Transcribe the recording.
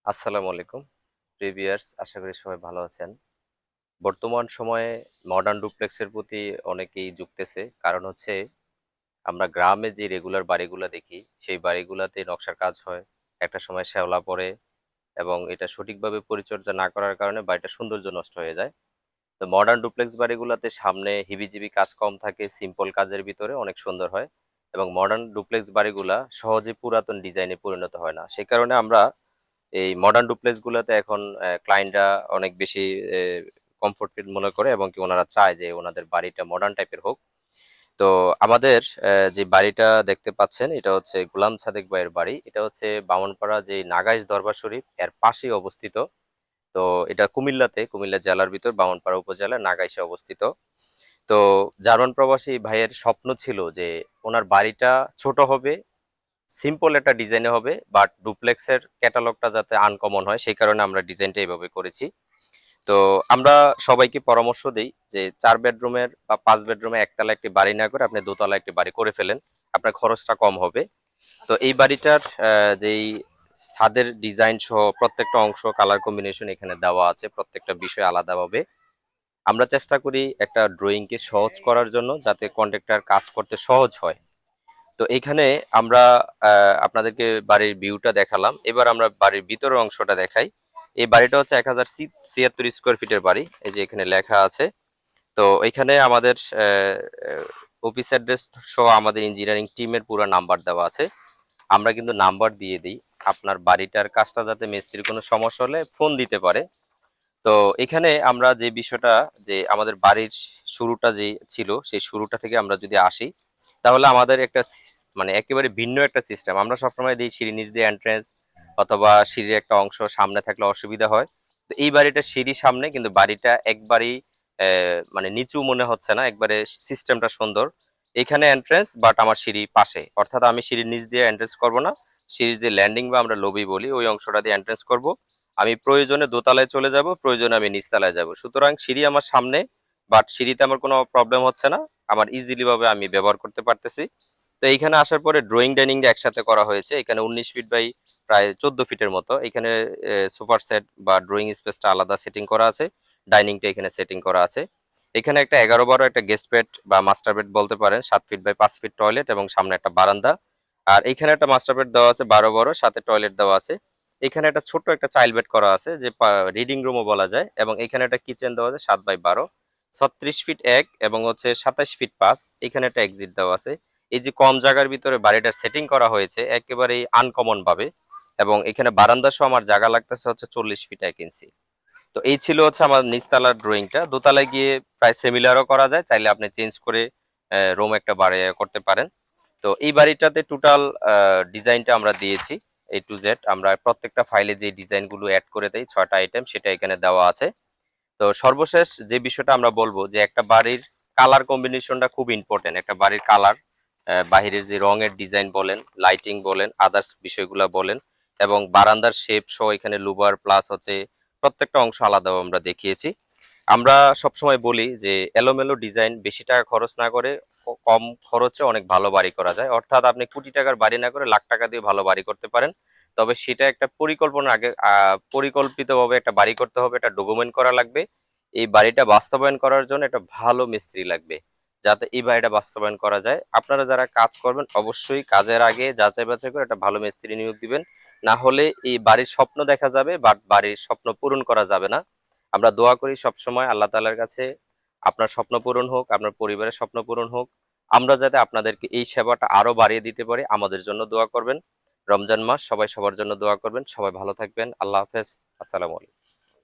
আসসালামু আলাইকুম প্রিভিয়ার্স, আশা করি সবাই ভালো আছেন। বর্তমান সময়ে মডার্ন ডুপ্লেক্সের প্রতি অনেকেই ঝুঁকতেছে, কারণ হচ্ছে আমরা গ্রামে যে রেগুলার বাড়িগুলো দেখি সেই বাড়িগুলোতে নকশার কাজ হয়, একটা সময় শ্যাওলা পড়ে এবং এটা সঠিকভাবে পরিচর্যা না করার কারণে বাড়িটা সৌন্দর্য নষ্ট হয়ে যায়। তো মডার্ন ডুপ্লেক্স বাড়িগুলোতে সামনে হিবিজিবি কাজ কম থাকে, সিম্পল কাজের ভিতরে অনেক সুন্দর হয় এবং মডার্ন ডুপ্লেক্স বাড়িগুলা সহজে পুরাতন ডিজাইনে পরিণত হয় না। সেই কারণে আমরা এই মডার্ন ডুপ্লেক্স গুলাতে এখন ক্লায়েন্টরা অনেক বেশি কমফোর্ট ফিল মনে করে এবং কি ওনারা চায় যে ওনাদের বাড়িটা মডার্ন টাইপের হোক। তো আমাদের যে বাড়িটা দেখতে পাচ্ছেন এটা হচ্ছে গোলাম সাদেক ভাইয়ের বাড়ি। এটা হচ্ছে বামনপাড়া যে নাগাইশ দরবার শরীফ এর পাশেই অবস্থিত। তো এটা কুমিল্লা জেলার ভিতর বামনপাড়া উপজেলার নাগাইশে অবস্থিত। তো জার্মান প্রবাসী ভাইয়ের স্বপ্ন ছিল যে ওনার বাড়িটা ছোট হবে, সিম্পল একটা ডিজাইনে হবে, বাট ডুপ্লেক্সের ক্যাটালগটা যাতে আনকমন হয় সেই কারণে আমরা ডিজাইনটা এইভাবে করেছি। তো আমরা সবাইকে পরামর্শ দেই যে 4 বেডরুমের বা 5 বেডরুমে একতলা একটি বাড়ি না করে আপনি দোতলা একটি বাড়ি করে ফেলেন, আপনার খরচটা কম হবে। তো এই বাড়িটার যেই ছাদের ডিজাইন সহ প্রত্যেকটা অংশ কালার কম্বিনেশন এখানে দেওয়া আছে, প্রত্যেকটা বিষয় আলাদাভাবে। আমরা চেষ্টা করি একটা ড্রয়িংকে সহজ করার জন্য যাতে কন্ট্রাক্টর কাজ করতে সহজ হয়। তো এইখানে আমরা আপনাদেরকে বাড়ির ভিউটা দেখালাম, এবার আমরা বাড়ির ভিতরের অংশটা দেখাই। এই বাড়িটা হচ্ছে 1076 স্কোয়ার ফিটের বাড়ি, এই যে এখানে লেখা আছে। তো এখানে আমাদের অফিস অ্যাড্রেস সহ আমাদের ইঞ্জিনিয়ারিং টিমের পুরো নাম্বার দেওয়া আছে। আমরা কিন্তু নাম্বার দিয়ে দিই, আপনার বাড়িটার কাজটা যাতে মিস্ত্রির কোনো সমস্যা হলে ফোন দিতে পারে। তো এখানে আমরা যে বিষয়টা, যে আমাদের বাড়ির শুরুটা যে ছিল সেই শুরুটা থেকে আমরা যদি আসি, তাহলে আমাদের একটা মানে একেবারে ভিন্ন একটা সিস্টেম। আমরা সবসময় দিই সিঁড়ি নিচ দিয়ে এন্ট্রেন্স, অথবা সিঁড়ির একটা অংশ সামনে থাকলে অসুবিধা হয়। তো এই বাড়িটা সিঁড়ি সামনে, কিন্তু বাড়িটা একবারই মানে নিচু মনে হচ্ছে না, একবারে সিস্টেমটা সুন্দর। এখানে এন্ট্রেন্স, বাট আমার সিঁড়ি পাশে, অর্থাৎ আমি সিঁড়ির নিচ দিয়ে এন্ট্রেন্স করব না, সিঁড়ির যে ল্যান্ডিং বা আমরা লবি বলি ওই অংশটা দিয়ে এন্ট্রেন্স করব। আমি প্রয়োজনে দোতলায় চলে যাব, প্রয়োজনে আমি নিচতলায় যাব, সুতরাং সিঁড়ি আমার সামনে, বাট সিঁড়িতে আমার কোনো প্রবলেম হচ্ছে না, আমার ইজিলি ভাবে আমি ব্যবহার করতে পারতেছি। তো এইখানে আসার পরে ড্রয়িং ডাইনিং একসাথে করা হয়েছে, এখানে 19 ফিট বাই প্রায় 14 ফিটের মতো। এখানে সুপার সেট বা ড্রয়িং স্পেসটা আলাদা সেটিং করা আছে, ডাইনিংটা এখানে সেটিং করা আছে। এখানে একটা 11 12 একটা গেস্ট বেড বা মাস্টার বেড বলতে পারেন, 7 ফিট বাই 5 ফিট টয়লেট এবং সামনে একটা বারান্দা। আর এখানে একটা মাস্টার বেড দেওয়া আছে 12 বড়, সাথে টয়লেট দেওয়া আছে। এখানে একটা ছোট্ট একটা চাইল্ড বেড করা আছে, যে রিডিং রুমও বলা যায়, এবং এখানে একটা কিচেন দেওয়া আছে 7 বাই 12, 36 ফিট 1 এবং হচ্ছে 27 ফিট 5। এখানে একটা এক্সিট দেওয়া আছে। এই যে কম জায়গার ভিতরে বাড়িটার সেটিং করা হয়েছে একেবারেই আনকমন ভাবে, এবং এখানে বারান্দা সহ আমার জায়গা লাগতেছে হচ্ছে 40 ফিট 1 ইঞ্চি। তো এই ছিল হচ্ছে আমার নিচতলার ড্রয়িংটা। দোতলায় গিয়ে প্রায় সিমিলারও করা যায়, চাইলে আপনি চেঞ্জ করে রুম একটা বাড়ি করতে পারেন। তো এই বাড়িটাতে টোটাল ডিজাইনটা আমরা দিয়েছি A to Z। আমরা প্রত্যেকটা ফাইলে যে ডিজাইনগুলো অ্যাড করে দেই 6টা আইটেম, সেটা এখানে দেওয়া আছে। তো সর্বশেষ যে বিষয়টা আমরা বলবো যে একটা বাড়ির কালার কম্বিনেশনটা খুব ইম্পর্টেন্ট। একটা বাড়ির কালার, বাহিরের যে রঙের ডিজাইন বলেন, লাইটিং বলেন, আদার্স বিষয়গুলো বলেন, এবং বারান্দার শেপ সহ এখানে লুবার প্লাস হচ্ছে প্রত্যেকটা অংশ আলাদা আমরা দেখিয়েছি। আমরা সবসময় বলি যে এলোমেলো ডিজাইন বেশি টাকা খরচ না করে কম খরচে অনেক ভালো বাড়ি করা যায়, অর্থাৎ আপনি কোটি টাকার বাড়ি না করে লাখ টাকা দিয়ে ভালো বাড়ি করতে পারেন। তবে সেটা একটা পরিকল্পনা আগে, পরিকল্পিতভাবে একটা বাড়ি করতে হবে, এটা ডকুমেন্ট করা লাগবে। এই বাড়িটা বাস্তবায়ন করার জন্য একটা ভালো মিস্ত্রি লাগবে, যাতে এই বাড়িটা বাস্তবায়ন করা যায়। আপনারা যারা কাজ করবেন অবশ্যই কাজের আগে যাচাই বাছাই করে একটা ভালো মিস্ত্রি নিয়োগ দিবেন, না হলে এই বাড়ির স্বপ্ন দেখা যাবে বাট বাড়ির স্বপ্ন পূরণ করা যাবে না। আমরা দোয়া করি সবসময় আল্লাহ তাআলার কাছে আপনার স্বপ্ন পূরণ হোক, আপনার পরিবারের স্বপ্ন পূরণ হোক। আমরা যাতে আপনাদেরকে এই সেবাটা আরো বাড়িয়ে দিতে পারি, আমাদের জন্য দোয়া করবেন। রমজান মাস, সবাই সবার জন্য দোয়া করবেন। সবাই ভালো থাকবেন। আল্লাহ হাফেজ। আসসালামু আলাইকুম।